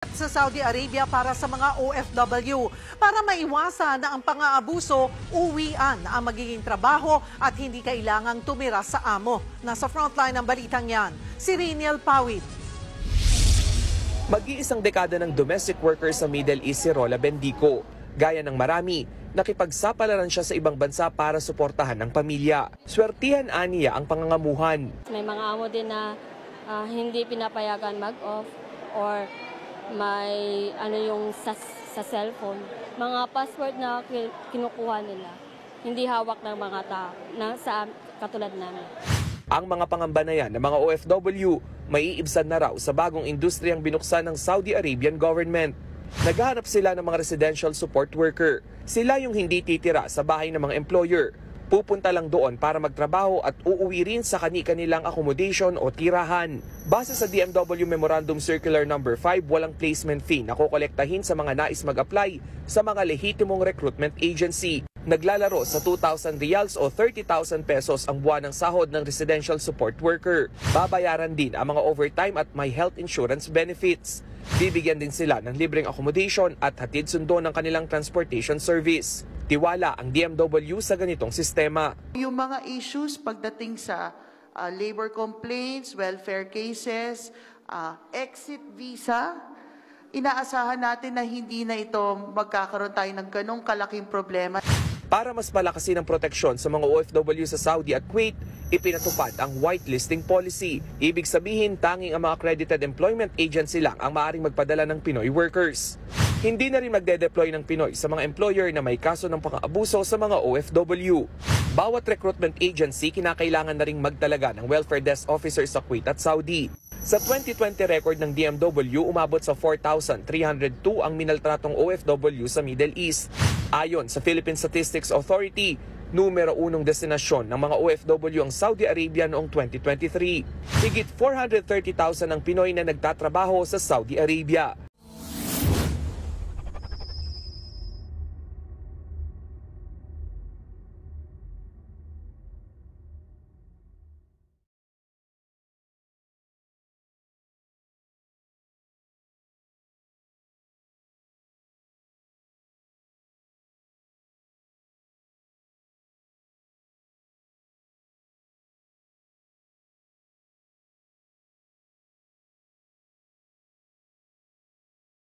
Sa Saudi Arabia para sa mga OFW. Para maiwasan na ang pang-aabuso, uwian ang magiging trabaho at hindi kailangang tumira sa amo. Nasa frontline ng balitang yan, si Riniel Pawid. Mag-iisang dekada ng domestic worker sa Middle East si Rola Bendico. Gaya ng marami, nakipagsapalaran siya sa ibang bansa para suportahan ng pamilya. Swertihan aniya ang pangangamuhan. May mga amo din na hindi pinapayagan mag-off or may yung sa cellphone. Mga password na kinukuha nila, hindi hawak ng mga tao sa katulad namin. Ang mga pangamba na yan ng mga OFW, maiibsan na raw sa bagong industriyang binuksan ng Saudi Arabian government. Naghahanap sila ng mga residential support worker. Sila yung hindi titira sa bahay ng mga employer. Pupunta lang doon para magtrabaho at uuwi rin sa kani-kanilang accommodation o tirahan. Base sa DMW Memorandum Circular No. 5, walang placement fee na kokolektahin sa mga nais mag-apply sa mga lehitimong recruitment agency. Naglalaro sa 2,000 riyals o 30,000 pesos ang buwan ng sahod ng residential support worker. Babayaran din ang mga overtime at may health insurance benefits. Bibigyan din sila ng libreng accommodation at hatid sundo ng kanilang transportation service. Tiwala ang DMW sa ganitong sistema. Yung mga issues pagdating sa labor complaints, welfare cases, exit visa, inaasahan natin na hindi na ito magkakaroon tayo ng ganong kalaking problema. Para mas palakasin ang proteksyon sa mga OFW sa Saudi at Kuwait, ipinatupad ang whitelisting policy. Ibig sabihin, tanging ang mga accredited employment agency lang ang maaaring magpadala ng Pinoy workers. Hindi na rin magde-deploy ng Pinoy sa mga employer na may kaso ng pang-abuso sa mga OFW. Bawat recruitment agency kinakailangan na ring magtalaga ng welfare desk officer sa Kuwait at Saudi. Sa 2020 record ng DMW, umabot sa 4,302 ang minaltratong OFW sa Middle East. Ayon sa Philippine Statistics Authority, numero 1 destinasyon ng mga OFW ang Saudi Arabia noong 2023. Higit 430,000 ang Pinoy na nagtatrabaho sa Saudi Arabia.